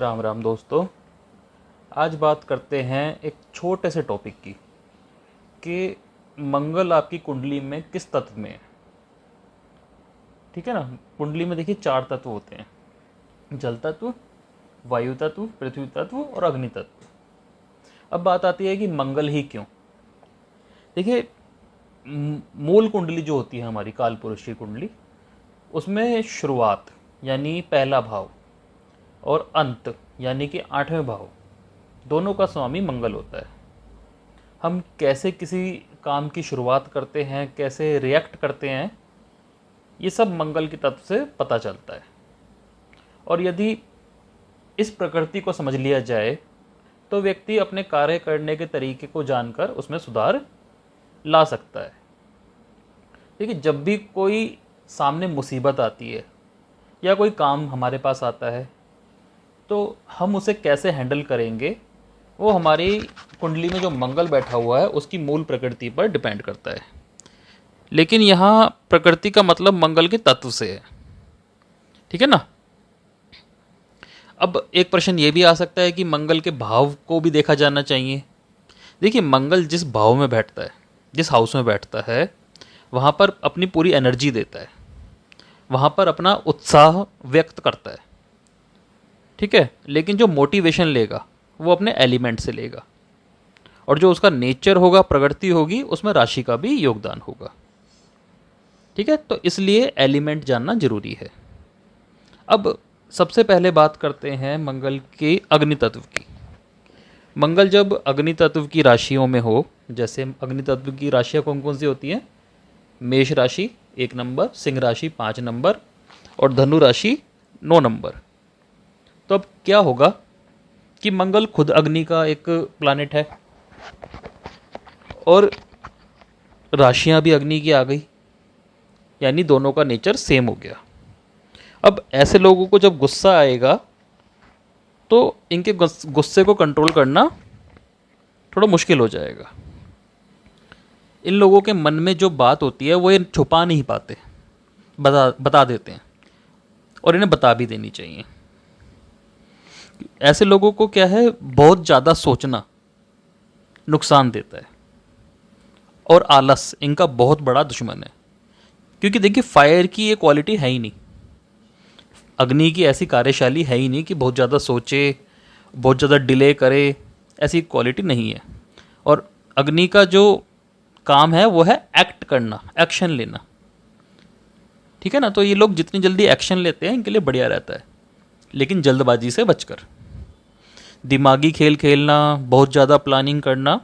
राम राम दोस्तों। आज बात करते हैं एक छोटे से टॉपिक की कि मंगल आपकी कुंडली में किस तत्व में है। ठीक है ना। कुंडली में देखिए 4 तत्व होते हैं: जल तत्व, वायु तत्व, पृथ्वी तत्व और अग्नि तत्व। अब बात आती है कि मंगल ही क्यों। देखिए, मूल कुंडली जो होती है हमारी काल पुरुष की कुंडली, उसमें शुरुआत यानी पहला भाव और अंत यानी कि 8वें भाव, दोनों का स्वामी मंगल होता है। हम कैसे किसी काम की शुरुआत करते हैं, कैसे रिएक्ट करते हैं, ये सब मंगल के तत्व से पता चलता है। और यदि इस प्रकृति को समझ लिया जाए तो व्यक्ति अपने कार्य करने के तरीके को जानकर उसमें सुधार ला सकता है। देखिए, जब भी कोई सामने मुसीबत आती है या कोई काम हमारे पास आता है तो हम उसे कैसे हैंडल करेंगे, वो हमारी कुंडली में जो मंगल बैठा हुआ है उसकी मूल प्रकृति पर डिपेंड करता है। लेकिन यहाँ प्रकृति का मतलब मंगल के तत्व से है। ठीक है ना। अब एक प्रश्न ये भी आ सकता है कि मंगल के भाव को भी देखा जाना चाहिए। देखिए, मंगल जिस भाव में बैठता है, जिस हाउस में बैठता है, वहाँ पर अपनी पूरी एनर्जी देता है, वहाँ पर अपना उत्साह व्यक्त करता है। ठीक है। लेकिन जो मोटिवेशन लेगा वो अपने एलिमेंट से लेगा, और जो उसका नेचर होगा, प्रकृति होगी, उसमें राशि का भी योगदान होगा। ठीक है। तो इसलिए एलिमेंट जानना जरूरी है। अब सबसे पहले बात करते हैं मंगल के अग्नि तत्व की। मंगल जब अग्नि तत्व की राशियों में हो, जैसे अग्नि तत्व की राशियाँ कौन कौन सी होती हैं: मेष राशि 1 नंबर, सिंह राशि 5 नंबर और धनु राशि 9 नंबर। तो अब क्या होगा कि मंगल खुद अग्नि का एक प्लैनेट है और राशियां भी अग्नि की आ गई, यानी दोनों का नेचर सेम हो गया। अब ऐसे लोगों को जब गुस्सा आएगा तो इनके गुस्से को कंट्रोल करना थोड़ा मुश्किल हो जाएगा। इन लोगों के मन में जो बात होती है वो ये छुपा नहीं पाते, बता देते हैं, और इन्हें बता भी देनी चाहिए। ऐसे लोगों को क्या है, बहुत ज़्यादा सोचना नुकसान देता है, और आलस इनका बहुत बड़ा दुश्मन है। क्योंकि देखिए, फायर की ये क्वालिटी है ही नहीं, अग्नि की ऐसी कार्यशाली है ही नहीं कि बहुत ज़्यादा सोचे, बहुत ज़्यादा डिले करे, ऐसी क्वालिटी नहीं है। और अग्नि का जो काम है वो है एक्ट करना, एक्शन लेना। ठीक है ना। तो ये लोग जितनी जल्दी एक्शन लेते हैं इनके लिए बढ़िया रहता है, लेकिन जल्दबाजी से बचकर। दिमागी खेल खेलना, बहुत ज़्यादा प्लानिंग करना,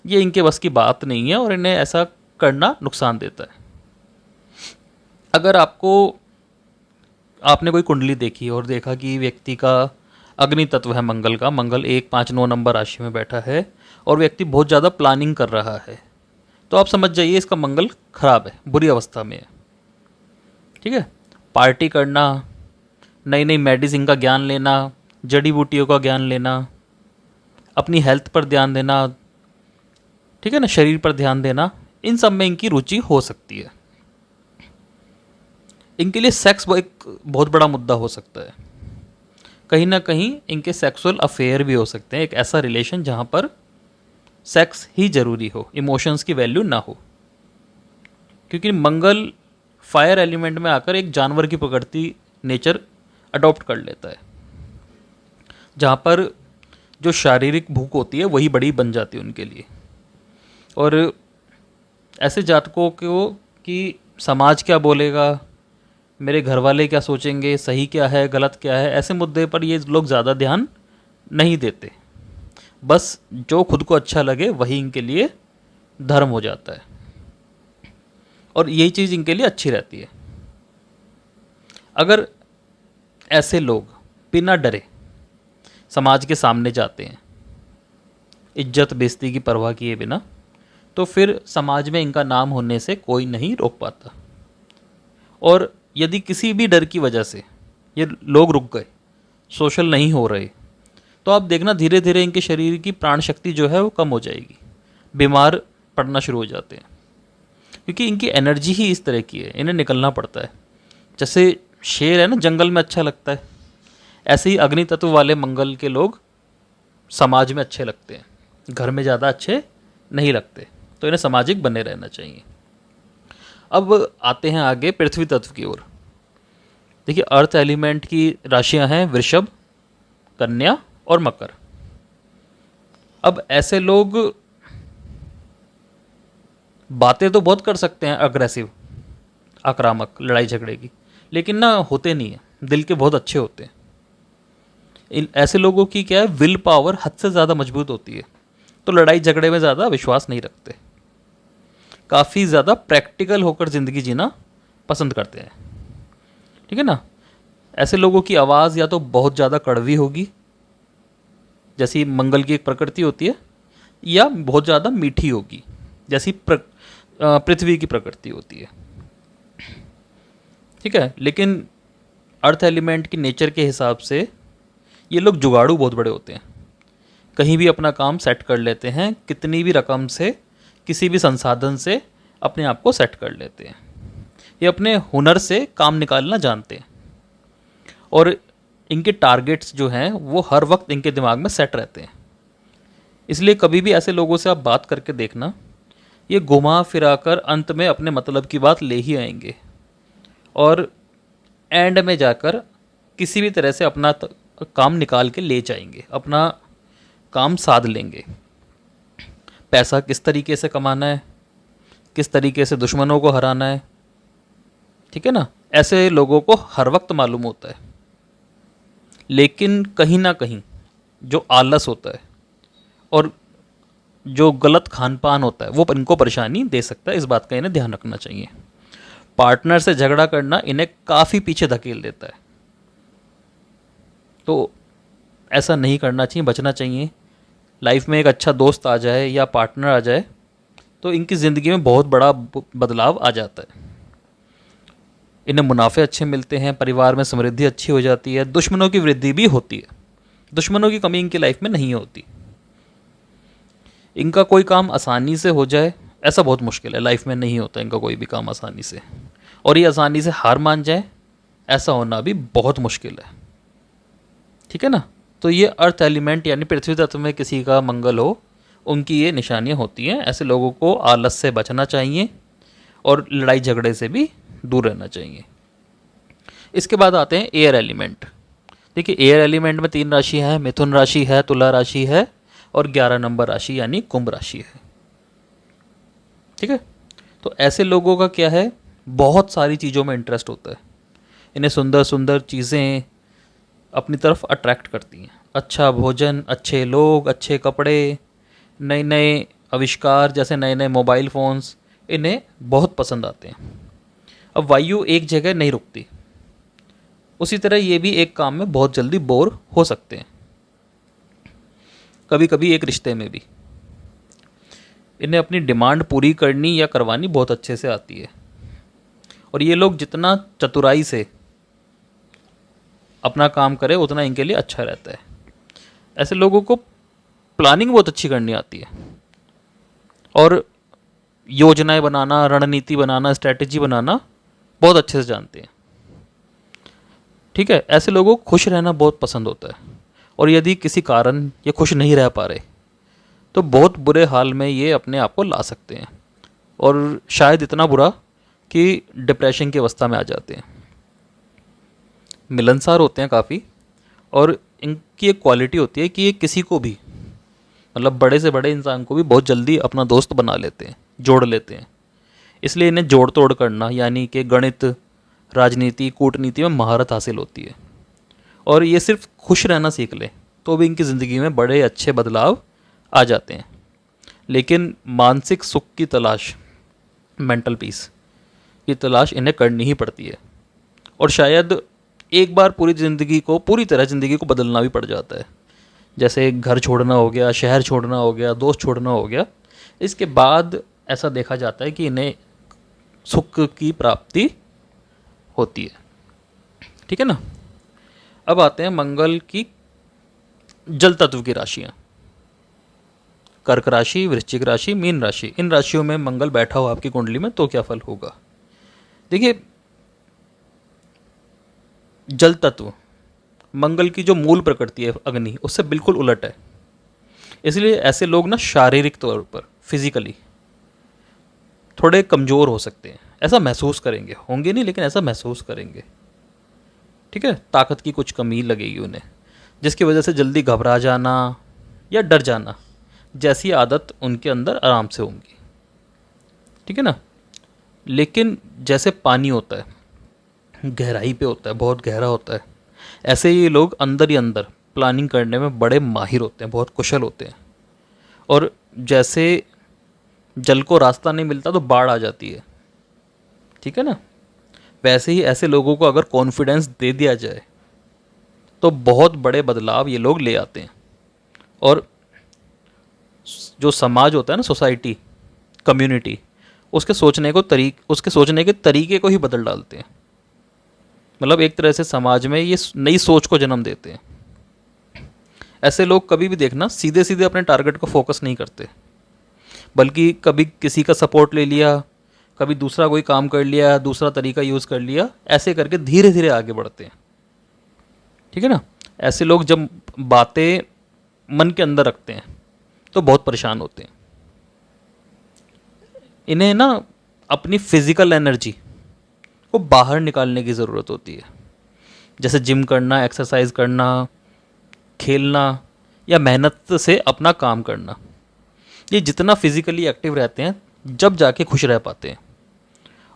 ये इनके बस की बात नहीं है, और इन्हें ऐसा करना नुकसान देता है। अगर आपने कोई कुंडली देखी और देखा कि व्यक्ति का अग्नि तत्व है मंगल का, मंगल 1, 5, 9 नंबर राशि में बैठा है और व्यक्ति बहुत ज़्यादा प्लानिंग कर रहा है, तो आप समझ जाइए इसका मंगल खराब है, बुरी अवस्था में है। ठीक है। पार्टी करना, नई नई मेडिसिन का ज्ञान लेना, जड़ी बूटियों का ज्ञान लेना, अपनी हेल्थ पर ध्यान देना, ठीक है ना, शरीर पर ध्यान देना, इन सब में इनकी रुचि हो सकती है। इनके लिए सेक्स एक बहुत बड़ा मुद्दा हो सकता है। कहीं ना कहीं इनके सेक्सुअल अफेयर भी हो सकते हैं, एक ऐसा रिलेशन जहाँ पर सेक्स ही जरूरी हो, इमोशंस की वैल्यू ना हो। क्योंकि मंगल फायर एलिमेंट में आकर एक जानवर की प्रकृति, नेचर अडॉप्ट कर लेता है, जहाँ पर जो शारीरिक भूख होती है वही बड़ी बन जाती है उनके लिए। और ऐसे जातकों को कि समाज क्या बोलेगा, मेरे घर वाले क्या सोचेंगे, सही क्या है गलत क्या है, ऐसे मुद्दे पर ये लोग ज़्यादा ध्यान नहीं देते। बस जो खुद को अच्छा लगे वही इनके लिए धर्म हो जाता है, और यही चीज़ इनके लिए अच्छी रहती है। अगर ऐसे लोग बिना डरे समाज के सामने जाते हैं, इज्जत बेइज्जती की परवाह किए बिना, तो फिर समाज में इनका नाम होने से कोई नहीं रोक पाता। और यदि किसी भी डर की वजह से ये लोग रुक गए, सोशल नहीं हो रहे, तो आप देखना धीरे धीरे इनके शरीर की प्राण शक्ति जो है वो कम हो जाएगी, बीमार पड़ना शुरू हो जाते हैं। क्योंकि इनकी एनर्जी ही इस तरह की है, इन्हें निकलना पड़ता है। जैसे शेर है ना, जंगल में अच्छा लगता है, ऐसे ही अग्नि तत्व वाले मंगल के लोग समाज में अच्छे लगते हैं, घर में ज़्यादा अच्छे नहीं लगते, तो इन्हें सामाजिक बने रहना चाहिए। अब आते हैं आगे पृथ्वी तत्व की ओर। देखिए, अर्थ एलिमेंट की राशियां हैं वृषभ, कन्या और मकर। अब ऐसे लोग बातें तो बहुत कर सकते हैं, अग्रेसिव, आक्रामक, लड़ाई झगड़े की, लेकिन ना होते नहीं है, दिल के बहुत अच्छे होते हैं। इन ऐसे लोगों की क्या है, विल पावर हद से ज़्यादा मजबूत होती है, तो लड़ाई झगड़े में ज़्यादा विश्वास नहीं रखते, काफ़ी ज़्यादा प्रैक्टिकल होकर ज़िंदगी जीना पसंद करते हैं। ठीक है ना। ऐसे लोगों की आवाज़ या तो बहुत ज़्यादा कड़वी होगी, जैसी मंगल की एक प्रकृति होती है, या बहुत ज़्यादा मीठी होगी, जैसी पृथ्वी की प्रकृति होती है। ठीक है। लेकिन अर्थ एलिमेंट की नेचर के हिसाब से ये लोग जुगाड़ू बहुत बड़े होते हैं, कहीं भी अपना काम सेट कर लेते हैं, कितनी भी रकम से, किसी भी संसाधन से अपने आप को सेट कर लेते हैं। ये अपने हुनर से काम निकालना जानते हैं, और इनके टारगेट्स जो हैं वो हर वक्त इनके दिमाग में सेट रहते हैं। इसलिए कभी भी ऐसे लोगों से आप बात करके देखना, ये घुमा फिरा कर अंत में अपने मतलब की बात ले ही आएंगे, और एंड में जाकर किसी भी तरह से अपना काम निकाल के ले जाएंगे, अपना काम साध लेंगे। पैसा किस तरीके से कमाना है, किस तरीके से दुश्मनों को हराना है, ठीक है ना, ऐसे लोगों को हर वक्त मालूम होता है। लेकिन कहीं ना कहीं जो आलस होता है और जो गलत खान पान होता है वो इनको परेशानी दे सकता है, इस बात का इन्हें ध्यान रखना चाहिए। पार्टनर से झगड़ा करना इन्हें काफ़ी पीछे धकेल देता है, तो ऐसा नहीं करना चाहिए, बचना चाहिए। लाइफ में एक अच्छा दोस्त आ जाए या पार्टनर आ जाए तो इनकी ज़िंदगी में बहुत बड़ा बदलाव आ जाता है। इन्हें मुनाफे अच्छे मिलते हैं, परिवार में समृद्धि अच्छी हो जाती है, दुश्मनों की वृद्धि भी होती है। दुश्मनों की कमी इनकी लाइफ में नहीं होती। इनका कोई काम आसानी से हो जाए ऐसा बहुत मुश्किल है, लाइफ में नहीं होता इनका कोई भी काम आसानी से, और ये आसानी से हार मान जाए ऐसा होना भी बहुत मुश्किल है। ठीक है ना। तो ये अर्थ एलिमेंट यानी पृथ्वी तत्व में किसी का मंगल हो, उनकी ये निशानियाँ होती हैं। ऐसे लोगों को आलस से बचना चाहिए और लड़ाई झगड़े से भी दूर रहना चाहिए। इसके बाद आते हैं एयर एलिमेंट। देखिए, एयर एलिमेंट में 3 राशि है, मिथुन राशि है, तुला राशि है, और 11 नंबर राशि यानी कुंभ राशि है। ठीक है। तो ऐसे लोगों का क्या है, बहुत सारी चीज़ों में इंटरेस्ट होता है, इन्हें सुंदर सुंदर चीज़ें अपनी तरफ अट्रैक्ट करती हैं। अच्छा भोजन, अच्छे लोग, अच्छे कपड़े, नए नए आविष्कार, जैसे नए नए मोबाइल फ़ोन्स इन्हें बहुत पसंद आते हैं। अब वायु एक जगह नहीं रुकती, उसी तरह ये भी एक काम में बहुत जल्दी बोर हो सकते हैं, कभी कभी एक रिश्ते में भी। इन्हें अपनी डिमांड पूरी करनी या करवानी बहुत अच्छे से आती है, और ये लोग जितना चतुराई से अपना काम करें उतना इनके लिए अच्छा रहता है। ऐसे लोगों को प्लानिंग बहुत अच्छी करनी आती है, और योजनाएं बनाना, रणनीति बनाना, स्ट्रैटेजी बनाना बहुत अच्छे से जानते हैं। ठीक है। ऐसे लोगों को खुश रहना बहुत पसंद होता है, और यदि किसी कारण ये खुश नहीं रह पा रहे तो बहुत बुरे हाल में ये अपने आप को ला सकते हैं, और शायद इतना बुरा कि डिप्रेशन की अवस्था में आ जाते हैं। मिलनसार होते हैं काफ़ी, और इनकी एक क्वालिटी होती है कि ये किसी को भी, मतलब बड़े से बड़े इंसान को भी बहुत जल्दी अपना दोस्त बना लेते हैं, जोड़ लेते हैं। इसलिए इन्हें जोड़ तोड़ करना यानी कि गणित, राजनीति, कूटनीति में महारत हासिल होती है। और ये सिर्फ खुश रहना सीख ले तो भी इनकी ज़िंदगी में बड़े अच्छे बदलाव आ जाते हैं। लेकिन मानसिक सुख की तलाश, मेंटल पीस की तलाश इन्हें करनी ही पड़ती है, और शायद एक बार पूरी तरह ज़िंदगी को बदलना भी पड़ जाता है। जैसे घर छोड़ना हो गया, शहर छोड़ना हो गया, दोस्त छोड़ना हो गया। इसके बाद ऐसा देखा जाता है कि इन्हें सुख की प्राप्ति होती है। ठीक है ना। अब आते हैं मंगल की जल तत्व की राशियाँ। कर्क राशि, वृश्चिक राशि, मीन राशि, इन राशियों में मंगल बैठा हो आपकी कुंडली में तो क्या फल होगा। देखिए, जल तत्व मंगल की जो मूल प्रकृति है अग्नि, उससे बिल्कुल उलट है। इसलिए ऐसे लोग ना शारीरिक तौर पर फिजिकली थोड़े कमज़ोर हो सकते हैं, ऐसा महसूस करेंगे, होंगे नहीं लेकिन ऐसा महसूस करेंगे। ठीक है, ताकत की कुछ कमी लगेगी उन्हें, जिसकी वजह से जल्दी घबरा जाना या डर जाना जैसी आदत उनके अंदर आराम से होंगी। ठीक है ना। लेकिन जैसे पानी होता है गहराई पे होता है, बहुत गहरा होता है, ऐसे ही लोग अंदर ही अंदर प्लानिंग करने में बड़े माहिर होते हैं, बहुत कुशल होते हैं। और जैसे जल को रास्ता नहीं मिलता तो बाढ़ आ जाती है, ठीक है ना, वैसे ही ऐसे लोगों को अगर कॉन्फिडेंस दे दिया जाए तो बहुत बड़े बदलाव ये लोग ले आते हैं। और जो समाज होता है ना, सोसाइटी, कम्युनिटी, उसके सोचने के तरीके को ही बदल डालते हैं। मतलब एक तरह से समाज में ये नई सोच को जन्म देते हैं। ऐसे लोग कभी भी देखना सीधे सीधे अपने टारगेट को फोकस नहीं करते, बल्कि कभी किसी का सपोर्ट ले लिया, कभी दूसरा कोई काम कर लिया, दूसरा तरीका यूज़ कर लिया, ऐसे करके धीरे धीरे आगे बढ़ते हैं। ठीक है ना। ऐसे लोग जब बातें मन के अंदर रखते हैं तो बहुत परेशान होते हैं। इन्हें ना अपनी फिजिकल एनर्जी को बाहर निकालने की ज़रूरत होती है, जैसे जिम करना, एक्सरसाइज करना, खेलना या मेहनत से अपना काम करना। ये जितना फिजिकली एक्टिव रहते हैं जब जाके खुश रह पाते हैं।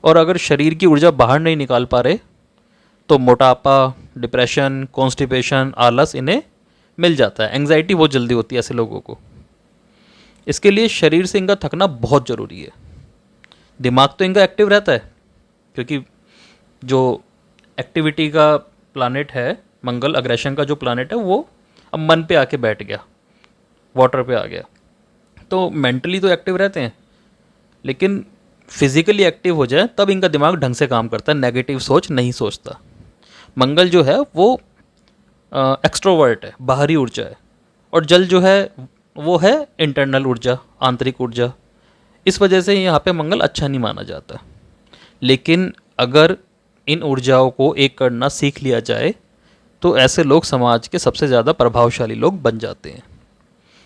और अगर शरीर की ऊर्जा बाहर नहीं निकाल पा रहे तो मोटापा, डिप्रेशन, कॉन्स्टिपेशन, आलस इन्हें मिल जाता है। एंग्जाइटी बहुत जल्दी होती है ऐसे लोगों को। इसके लिए शरीर से इनका थकना बहुत ज़रूरी है। दिमाग तो इनका एक्टिव रहता है, क्योंकि जो एक्टिविटी का प्लानेट है मंगल, अग्रेशन का जो प्लानेट है, वो अब मन पे आके बैठ गया, वाटर पे आ गया, तो मेंटली तो एक्टिव रहते हैं, लेकिन फिजिकली एक्टिव हो जाए तब इनका दिमाग ढंग से काम करता है, नेगेटिव सोच नहीं सोचता। मंगल जो है वो एक्सट्रोवर्ट है, बाहरी ऊर्जा है, और जल जो है वो है इंटरनल ऊर्जा, आंतरिक ऊर्जा। इस वजह से यहाँ पे मंगल अच्छा नहीं माना जाता। लेकिन अगर इन ऊर्जाओं को एक करना सीख लिया जाए तो ऐसे लोग समाज के सबसे ज़्यादा प्रभावशाली लोग बन जाते हैं।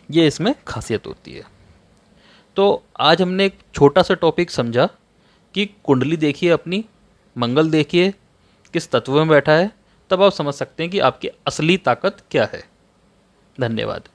ये इसमें खासियत होती है। तो आज हमने एक छोटा सा टॉपिक समझा कि कुंडली देखिए अपनी, मंगल देखिए किस तत्व में बैठा है, तब आप समझ सकते हैं कि आपकी असली ताकत क्या है। धन्यवाद।